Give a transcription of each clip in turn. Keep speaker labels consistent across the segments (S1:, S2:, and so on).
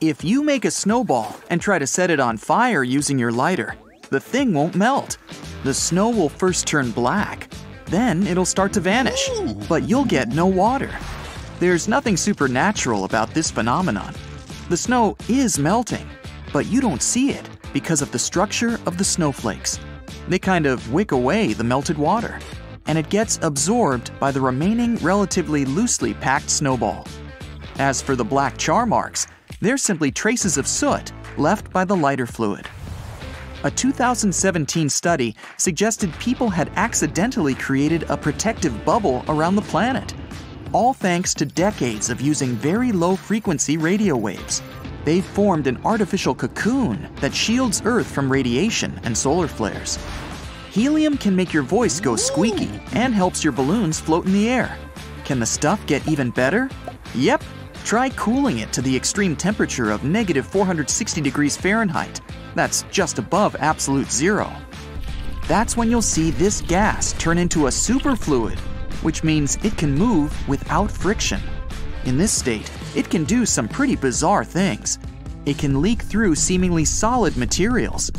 S1: If you make a snowball and try to set it on fire using your lighter, the thing won't melt. The snow will first turn black, then it'll start to vanish, but you'll get no water. There's nothing supernatural about this phenomenon. The snow is melting, but you don't see it because of the structure of the snowflakes. They kind of wick away the melted water, and it gets absorbed by the remaining relatively loosely packed snowball. As for the black char marks, they're simply traces of soot left by the lighter fluid. A 2017 study suggested people had accidentally created a protective bubble around the planet, all thanks to decades of using very low-frequency radio waves. They've formed an artificial cocoon that shields Earth from radiation and solar flares. Helium can make your voice go squeaky and helps your balloons float in the air. Can the stuff get even better? Yep. Try cooling it to the extreme temperature of negative 460 degrees Fahrenheit. That's just above absolute zero. That's when you'll see this gas turn into a superfluid, which means it can move without friction. In this state, it can do some pretty bizarre things. It can leak through seemingly solid materials.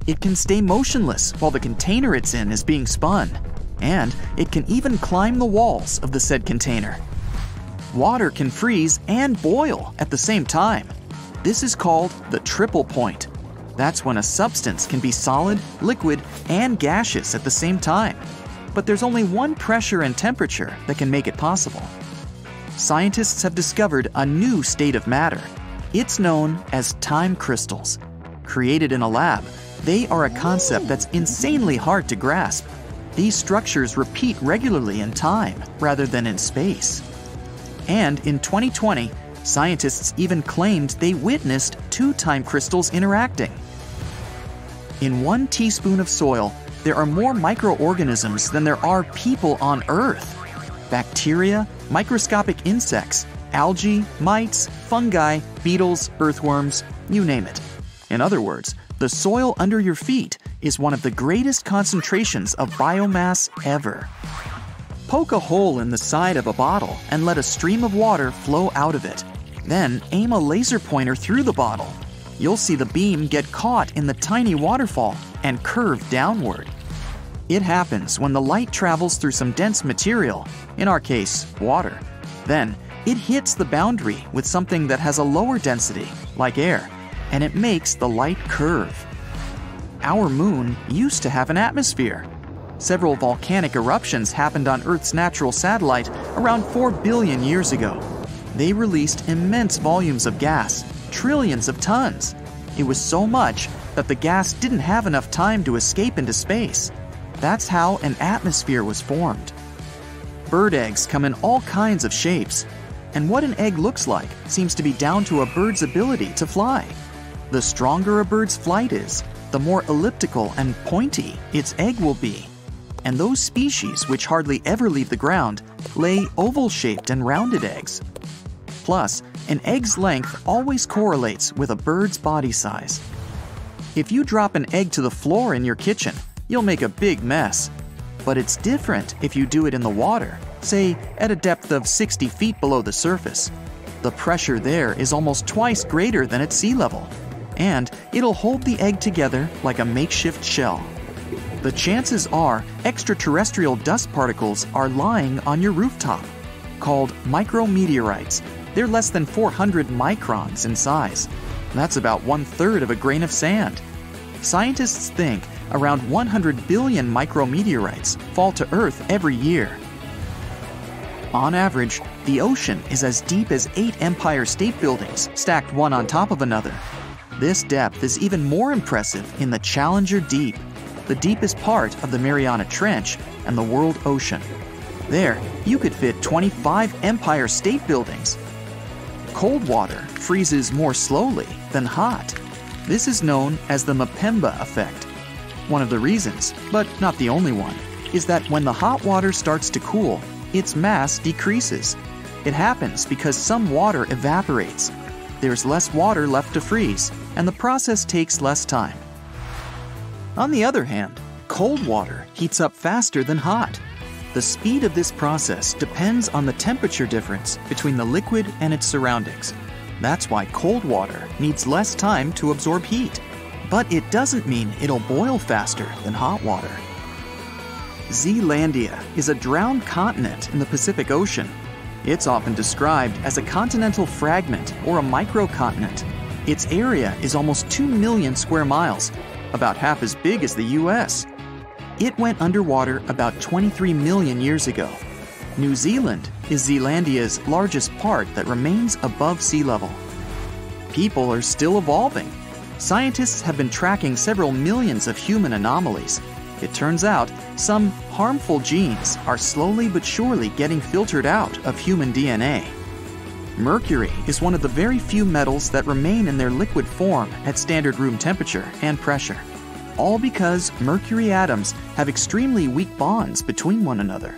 S1: It can stay motionless while the container it's in is being spun. And it can even climb the walls of the said container. Water can freeze and boil at the same time. This is called the triple point. That's when a substance can be solid, liquid, and gaseous at the same time. But there's only one pressure and temperature that can make it possible. Scientists have discovered a new state of matter. It's known as time crystals. Created in a lab, they are a concept that's insanely hard to grasp. These structures repeat regularly in time rather than in space. And in 2020, scientists even claimed they witnessed two time crystals interacting. In 1 teaspoon of soil, there are more microorganisms than there are people on Earth. Bacteria, microscopic insects, algae, mites, fungi, beetles, earthworms, you name it. In other words, the soil under your feet is one of the greatest concentrations of biomass ever. Poke a hole in the side of a bottle and let a stream of water flow out of it. Then aim a laser pointer through the bottle. You'll see the beam get caught in the tiny waterfall and curve downward. It happens when the light travels through some dense material, in our case, water. Then it hits the boundary with something that has a lower density, like air, and it makes the light curve. Our moon used to have an atmosphere. Several volcanic eruptions happened on Earth's natural satellite around 4 billion years ago. They released immense volumes of gas, trillions of tons. It was so much that the gas didn't have enough time to escape into space. That's how an atmosphere was formed. Bird eggs come in all kinds of shapes, and what an egg looks like seems to be down to a bird's ability to fly. The stronger a bird's flight is, the more elliptical and pointy its egg will be. And those species which hardly ever leave the ground lay oval-shaped and rounded eggs. Plus, an egg's length always correlates with a bird's body size. If you drop an egg to the floor in your kitchen, you'll make a big mess. But it's different if you do it in the water, say at a depth of 60 feet below the surface. The pressure there is almost twice greater than at sea level, and it'll hold the egg together like a makeshift shell. The chances are extraterrestrial dust particles are lying on your rooftop. Called micrometeorites, they're less than 400 microns in size. That's about 1/3 of a grain of sand. Scientists think around 100 billion micrometeorites fall to Earth every year. On average, the ocean is as deep as 8 Empire State Buildings stacked one on top of another. This depth is even more impressive in the Challenger Deep, the deepest part of the Mariana Trench and the world ocean. There, you could fit 25 Empire State Buildings. Cold water freezes more slowly than hot. This is known as the Mapemba Effect. One of the reasons, but not the only one, is that when the hot water starts to cool, its mass decreases. It happens because some water evaporates. There's less water left to freeze, and the process takes less time. On the other hand, cold water heats up faster than hot. The speed of this process depends on the temperature difference between the liquid and its surroundings. That's why cold water needs less time to absorb heat. But it doesn't mean it'll boil faster than hot water. Zealandia is a drowned continent in the Pacific Ocean. It's often described as a continental fragment or a microcontinent. Its area is almost 2 million square miles, about half as big as the US. It went underwater about 23 million years ago. New Zealand is Zealandia's largest part that remains above sea level. People are still evolving. Scientists have been tracking several millions of human anomalies. It turns out some harmful genes are slowly but surely getting filtered out of human DNA. Mercury is one of the very few metals that remain in their liquid form at standard room temperature and pressure, all because mercury atoms have extremely weak bonds between one another.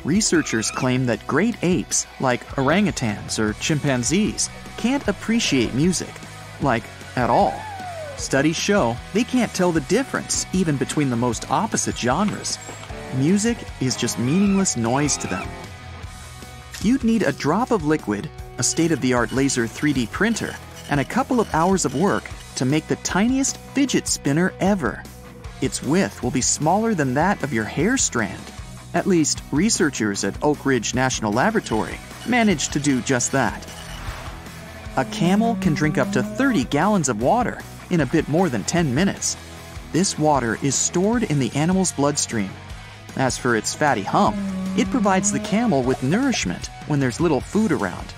S1: Researchers claim that great apes, like orangutans or chimpanzees, can't appreciate music, like at all. Studies show they can't tell the difference even between the most opposite genres. Music is just meaningless noise to them. You'd need a drop of liquid, a state-of-the-art laser 3D printer, and a couple of hours of work to make the tiniest fidget spinner ever. Its width will be smaller than that of your hair strand. At least, researchers at Oak Ridge National Laboratory managed to do just that. A camel can drink up to 30 gallons of water in a bit more than 10 minutes. This water is stored in the animal's bloodstream. As for its fatty hump, it provides the camel with nourishment when there's little food around.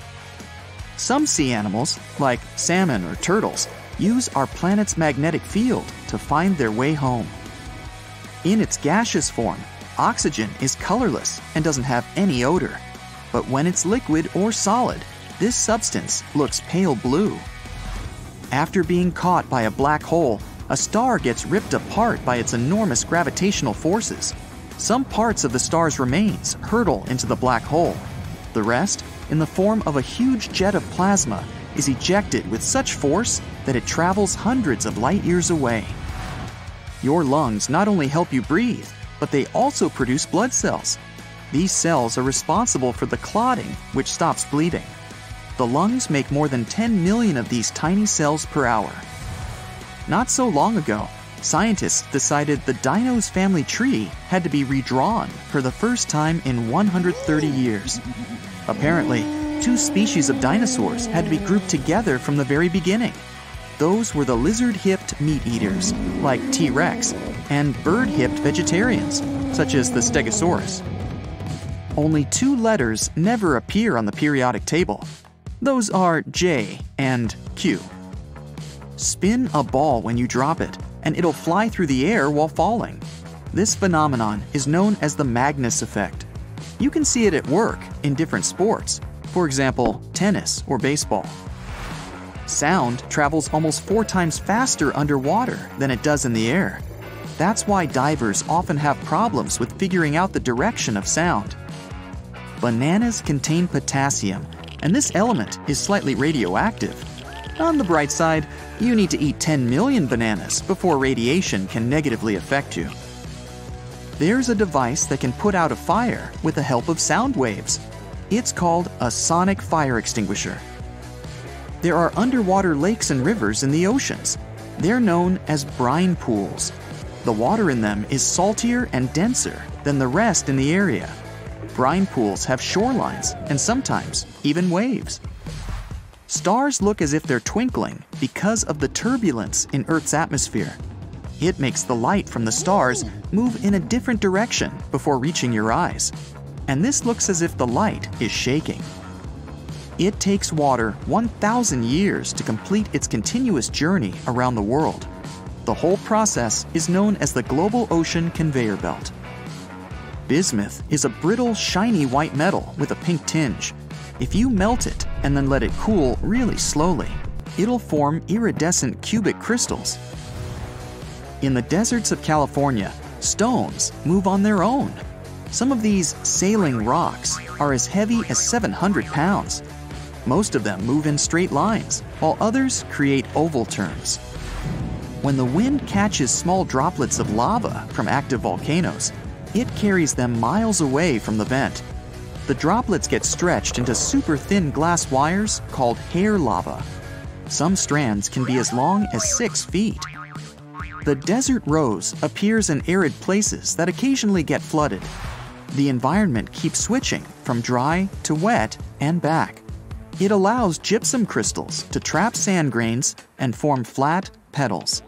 S1: Some sea animals, like salmon or turtles, use our planet's magnetic field to find their way home. In its gaseous form, oxygen is colorless and doesn't have any odor. But when it's liquid or solid, this substance looks pale blue. After being caught by a black hole, a star gets ripped apart by its enormous gravitational forces. Some parts of the star's remains hurtle into the black hole. The rest, in the form of a huge jet of plasma, is ejected with such force that it travels hundreds of light years away. Your lungs not only help you breathe, but they also produce blood cells. These cells are responsible for the clotting, which stops bleeding. The lungs make more than 10 million of these tiny cells per hour. Not so long ago, scientists decided the dino's family tree had to be redrawn for the first time in 130 years. Apparently, 2 species of dinosaurs had to be grouped together from the very beginning. Those were the lizard-hipped meat-eaters, like T-Rex, and bird-hipped vegetarians, such as the Stegosaurus. Only 2 letters never appear on the periodic table. Those are J and Q. Spin a ball when you drop it, and it'll fly through the air while falling. This phenomenon is known as the Magnus Effect. You can see it at work in different sports, for example, tennis or baseball. Sound travels almost 4 times faster underwater than it does in the air. That's why divers often have problems with figuring out the direction of sound. Bananas contain potassium, and this element is slightly radioactive. On the bright side, you need to eat 10 million bananas before radiation can negatively affect you. There's a device that can put out a fire with the help of sound waves. It's called a sonic fire extinguisher. There are underwater lakes and rivers in the oceans. They're known as brine pools. The water in them is saltier and denser than the rest in the area. Brine pools have shorelines and sometimes even waves. Stars look as if they're twinkling because of the turbulence in Earth's atmosphere. It makes the light from the stars move in a different direction before reaching your eyes. And this looks as if the light is shaking. It takes water 1,000 years to complete its continuous journey around the world. The whole process is known as the global ocean conveyor belt. Bismuth is a brittle, shiny white metal with a pink tinge. If you melt it and then let it cool really slowly, it'll form iridescent cubic crystals. In the deserts of California, stones move on their own. Some of these sailing rocks are as heavy as 700 pounds. Most of them move in straight lines, while others create oval turns. When the wind catches small droplets of lava from active volcanoes, it carries them miles away from the vent. The droplets get stretched into super thin glass wires called hair lava. Some strands can be as long as 6 feet. The desert rose appears in arid places that occasionally get flooded. The environment keeps switching from dry to wet and back. It allows gypsum crystals to trap sand grains and form flat petals.